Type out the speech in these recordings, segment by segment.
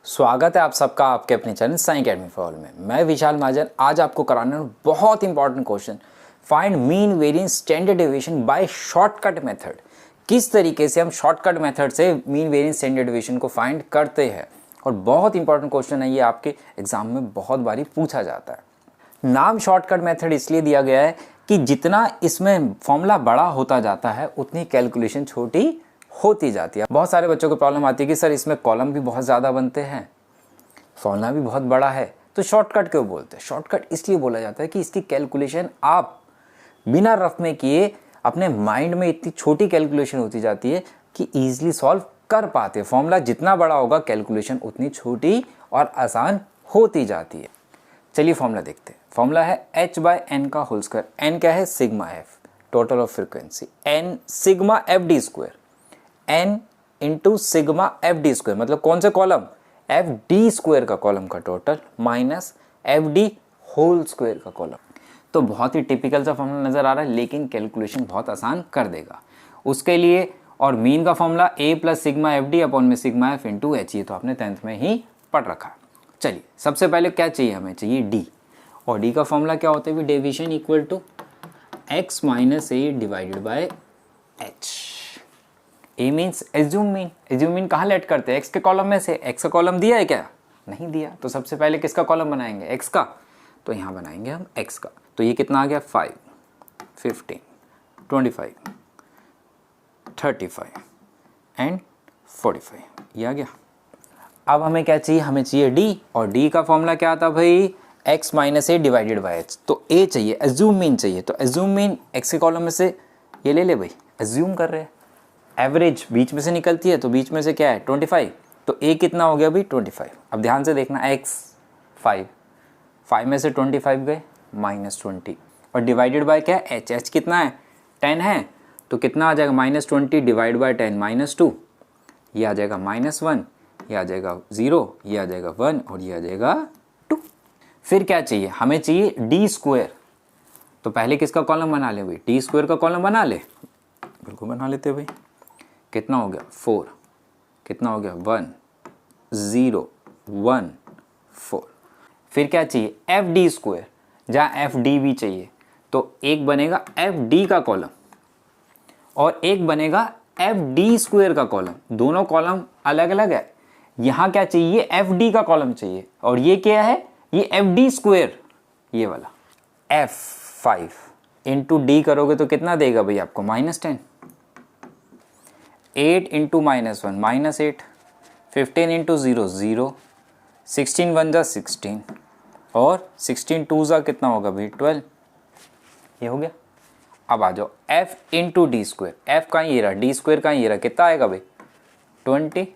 स्वागत है आप सबका आपके अपने channel Sai academy for all में। मैं विशाल महाजन आज आपको कराने वाला हूं बहुत important question, find mean variance standard deviation by shortcut method. किस तरीके से हम शॉर्टकट मेथड से मीन वेरिएंस स्टैंडर्ड डेविएशन को फाइंड करते हैं। और बहुत इंपॉर्टेंट क्वेश्चन है ये, आपके एग्जाम में बहुत बारी पूछा जाता है। नाम शॉर्टकट मेथड इसलिए दिया गया है कि जितना इसमें फॉर्मूला बड़ा होता जाता है उतनी कैलकुलेशन छोटी होती जाती है। बहुत सारे बच्चों को प्रॉब्लम आती है कि सर इसमें कॉलम भी बहुत ज़्यादा बनते हैं, फॉर्मूला भी बहुत बड़ा है, तो शॉर्टकट क्यों बोलते हैं। शॉर्टकट इसलिए बोला जाता है कि इसकी कैलकुलेशन आप बिना रफ में किए अपने माइंड में इतनी छोटी कैलकुलेशन होती जाती है कि ईजिली सॉल्व कर पाते हैं। फॉर्मूला जितना बड़ा होगा कैलकुलेशन उतनी छोटी और आसान होती जाती है। चलिए फॉर्मूला देखते हैं। फॉर्मूला है h/n का होल स्क्वायर। n क्या है? Sigma F, total of frequency. n sigma F D square, n into sigma F D square, मतलब कौन से कॉलम? एफ डी स्क्वायर का कॉलम का total minus F D whole square का column. तो बहुत ही टिपिकल सा फॉर्मूला नजर आ रहा है, लेकिन कैलकुलेशन बहुत आसान कर देगा उसके लिए। और मीन का formula a plus sigma F D upon में सिग्मा एफ इंटू एच, ये तो आपने 10th में ही पढ़ रखा। चलिए सबसे पहले क्या चाहिए हमें? चाहिए d, और d का फॉर्मूला क्या होता है? Deviation equal to x minus A divided by h। A means assume mean. Assume mean कहाँ लेट करते हैं? x के कॉलम में से। x का कॉलम दिया है क्या? नहीं दिया। तो सबसे पहले किसका कॉलम बनाएंगे? x का। तो यहाँ बनाएंगे हम x का। तो ये कितना आ गया? 5, 15, 25, 35 एंड 45, ये आ गया। अब हमें क्या चाहिए? हमें चाहिए d, और d का फॉर्मूला क्या आता भाई? x minus A divided by h। तो a चाहिए, एज्यूम मीन चाहिए। तो एज्यूम मीन x के कॉलम में से ये ले भाई, एज्यूम कर रहे हैं। एवरेज बीच में से निकलती है, तो बीच में से क्या है? 25। तो a कितना हो गया भाई? 25। अब ध्यान से देखना, x 5 में से 25 गए -20, और डिवाइडेड बाय क्या है? h कितना है? 10 है। तो कितना आ जाएगा? -20 डिवाइड बाय 10 -2, ये आ जाएगा -1, ये आ जाएगा 0, ये आ जाएगा 1, और ये आ जाएगा 2। फिर क्या चाहिए? हमें चाहिए डी स्क्वायर। तो पहले किसका कॉलम बना ले भाई? डी स्क्वायर का कॉलम बना ले। बिल्कुल बना लेते भाई। कितना हो गया? 4। कितना हो गया? 1, 0, 1, 4। फिर क्या चाहिए? एफ डी स्क्वायर, जहाँ एफ डी भी चाहिए। तो एक बनेगा एफ डी का कॉलम और एक बनेगा एफ डी स्क्वायर का कॉलम। दोनों कॉलम अलग अलग है। यहाँ क्या चाहिए? एफ डी का कॉलम चाहिए, और ये क्या है? ये एफ डी स्क्वायर, ये वाला। F5 इंटू डी करोगे तो कितना देगा भाई आपको? -10। 8 इंटू -1 -8, 15 इंटू 0 0, 16 1 जा 16, और 16 2 जा कितना होगा भाई? 12। ये हो गया। अब आ जाओ f into D square. F का ये रहा, डी स्क्वायर का ये रहा, कितना आएगा भाई? 20।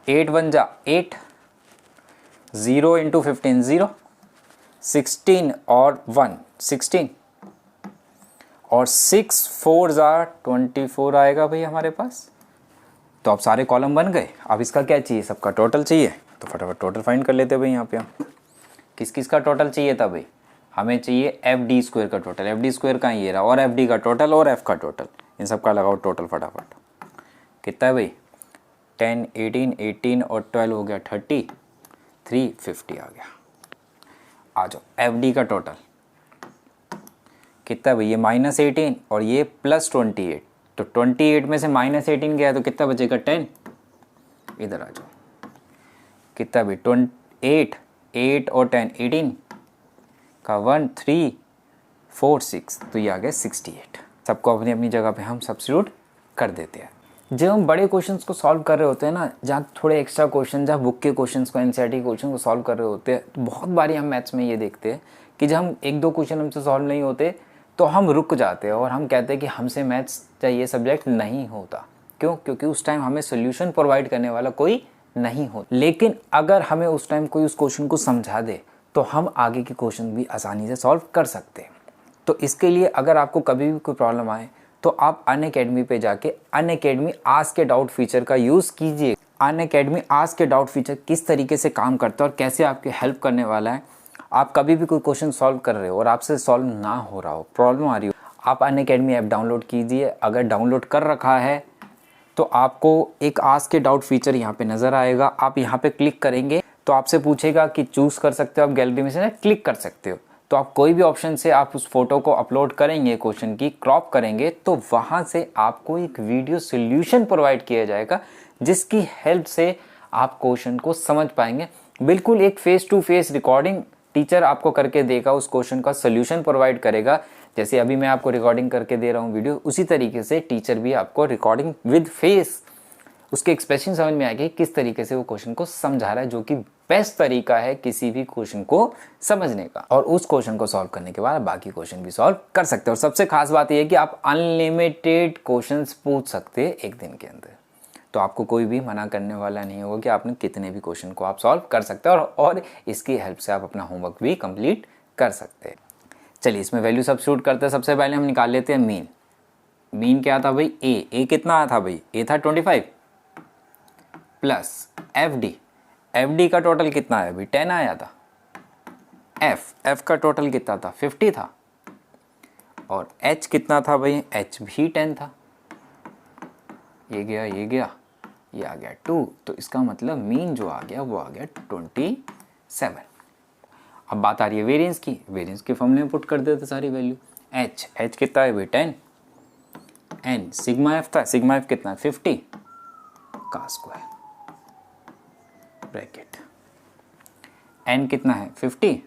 8 1 जा 8, 0 इंटू 15 0, 16 और 1 16, और 6 4 जा 24 आएगा भाई हमारे पास। तो अब सारे कॉलम बन गए। अब इसका क्या चाहिए? सबका टोटल चाहिए। तो फटाफट टोटल फाइंड कर लेते हैं भाई। यहाँ पे हम किस किस का टोटल चाहिए था भाई? हमें चाहिए एफ डी स्क्वायर का टोटल। एफ डी स्क्वायर का ये रहा, और एफ डी का टोटल और एफ का टोटल। इन सब का लगाओ टोटल फटाफट। कितना है भाई? 10 18 18 और 12 हो गया 30, 350 आ गया। आ जाओ एफ डी का टोटल कितना भाई? ये -18 और ये +28। तो 28 में से -18 गया तो कितना बचेगा? 10। इधर आ जाओ। कितना भाई? 28, 8 और 10 18 का 1 3 4 6, तो ये आ गया 68। सबको अपनी अपनी जगह पे हम सब्स्टिट्यूट कर देते हैं। जब हम बड़े क्वेश्चंस को सॉल्व कर रहे होते हैं ना, जहाँ थोड़े एक्स्ट्रा क्वेश्चन, जहाँ बुक के क्वेश्चंस को, एनसीईआरटी क्वेश्चन को सॉल्व कर रहे होते हैं, तो बहुत बारी हम मैथ्स में ये देखते हैं कि जब हम 1-2 क्वेश्चन हमसे सॉल्व नहीं होते तो हम रुक जाते हैं और हम कहते हैं कि हमसे मैथ्स चाहिए सब्जेक्ट नहीं होता। क्यों? क्योंकि उस टाइम हमें सोल्यूशन प्रोवाइड करने वाला कोई नहीं होता। लेकिन अगर हमें उस टाइम कोई उस क्वेश्चन को समझा दे तो हम आगे के क्वेश्चन भी आसानी से सॉल्व कर सकते हैं। तो इसके लिए अगर आपको कभी भी कोई प्रॉब्लम आए तो आप अनअकैडमी पे जाके Unacademy ask a doubt feature का यूज़ कीजिए। Unacademy ask a doubt feature किस तरीके से काम करता है और कैसे आपकी हेल्प करने वाला है। आप कभी भी कोई क्वेश्चन सॉल्व कर रहे हो और आपसे सॉल्व ना हो रहा हो, प्रॉब्लम आ रही हो, आप अनअकैडमी ऐप डाउनलोड कीजिए। अगर डाउनलोड कर रखा है तो आपको एक आस्क के डाउट फीचर यहाँ पे नज़र आएगा। आप यहाँ पे क्लिक करेंगे तो आपसे पूछेगा कि चूज़ कर सकते हो आप गैलरी में से ना क्लिक कर सकते हो। तो आप कोई भी ऑप्शन से आप उस फोटो को अपलोड करेंगे, क्वेश्चन की क्रॉप करेंगे, तो वहाँ से आपको एक वीडियो सोल्यूशन प्रोवाइड किया जाएगा जिसकी हेल्प से आप क्वेश्चन को समझ पाएंगे। बिल्कुल एक face to face recording teacher आपको करके देगा, उस क्वेश्चन का सोल्यूशन प्रोवाइड करेगा। जैसे अभी मैं आपको रिकॉर्डिंग करके दे रहा हूँ वीडियो, उसी तरीके से टीचर भी आपको रिकॉर्डिंग विद फेस उसके एक्सप्रेशन समझ में आएगी किस तरीके से वो क्वेश्चन को समझा रहा है, जो कि बेस्ट तरीका है किसी भी क्वेश्चन को समझने का। और उस क्वेश्चन को सॉल्व करने के बाद बाकी क्वेश्चन भी सॉल्व कर सकते हैं। और सबसे खास बात यह है कि आप अनलिमिटेड क्वेश्चंस पूछ सकते हैं एक दिन के अंदर। तो आपको कोई भी मना करने वाला नहीं होगा कि आपने कितने भी क्वेश्चन को आप सॉल्व कर सकते हैं, और इसकी हेल्प से आप अपना होमवर्क भी कंप्लीट कर सकते हैं। चलिए इसमें वैल्यू सब्स्टिट्यूट करते हैं। सबसे पहले हम निकाल लेते हैं मीन। मीन क्या था भाई? ए कितना आया था भाई? ए था 25 प्लस एफ डी का टोटल कितना है भाई? 10 आया था। एफ का टोटल कितना था? 50 था। और एच कितना था भाई? एच भी 10 था। ये गया ये आ गया 2। तो इसका मतलब मीन जो आ गया वो आ गया 27। अब बात आ रही है वेरिएंस की। वेरिएंस के फॉर्मूले में पुट कर देते सारी वैल्यू। एच कितना है भाई? 10। एन सिग्मा एफ था। सिग्मा एफ कितना है? 50 का स्क्वायर ब्रैकेट। एन कितना है? 50।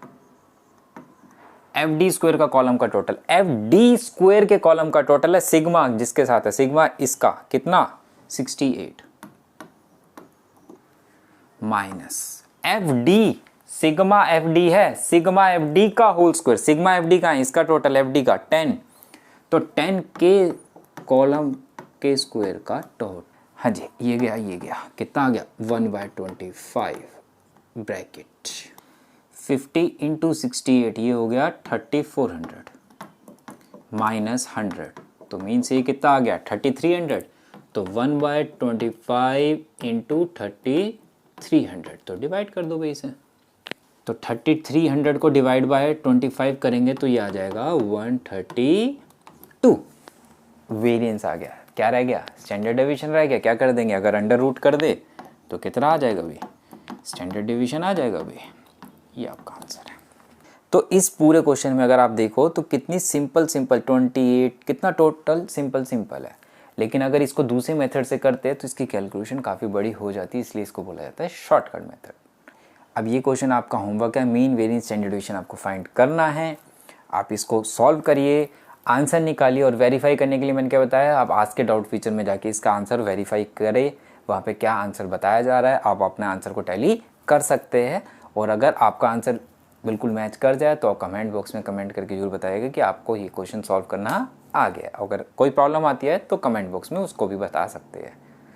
एफ डी स्क्वायर का कॉलम का टोटल, एफ डी स्क्वायर के कॉलम का टोटल है सिग्मा जिसके साथ है, सिग्मा इसका कितना? 68 minus F D, sigma F D है, सिग्मा एफ डी का whole square. Sigma F D का है, इसका टोटल एफ डी का 10। तो 10 के कॉलम के स्क्वायर का टोटल। हाँ जी ये गया कितना आ गया? 1/25 ब्रैकेट 50 इंटू 68, ये हो गया 3400 माइनस 100। तो मीन से ये कितना आ गया? 3300। तो 1/25 इंटू 3300, तो डिवाइड कर दो भाई इसे। तो 3300 को डिवाइड बाय 25 करेंगे तो ये आ जाएगा 132। वेरिएंस आ गया। क्या रह गया? स्टैंडर्ड डेविएशन रह गया। क्या कर देंगे? अगर अंडर रूट कर दे तो कितना आ जाएगा भाई? स्टैंडर्ड डेविएशन आ जाएगा भाई। ये आपका आंसर है। तो इस पूरे क्वेश्चन में अगर आप देखो तो कितनी सिंपल 28 कितना टोटल सिंपल है। लेकिन अगर इसको दूसरे मेथड से करते हैं तो इसकी कैलकुलेशन काफ़ी बड़ी हो जाती है, इसलिए इसको बोला जाता है शॉर्टकट मेथड। अब ये क्वेश्चन आपका होमवर्क है। मीन वेरिएंस स्टैंडर्ड डेविएशन आपको फाइंड करना है। आप इसको सॉल्व करिए, आंसर निकालिए। और वेरीफाई करने के लिए मैंने क्या बताया, आप आस्क के डाउट फीचर में जाके इसका आंसर वेरीफाई करें। वहाँ पे क्या आंसर बताया जा रहा है आप अपने आंसर को टैली कर सकते हैं। और अगर आपका आंसर बिल्कुल मैच कर जाए तो आप कमेंट बॉक्स में कमेंट करके जरूर बताइएगा कि आपको ये क्वेश्चन सॉल्व करना आ गया। अगर कोई प्रॉब्लम आती है तो कमेंट बॉक्स में उसको भी बता सकते हैं।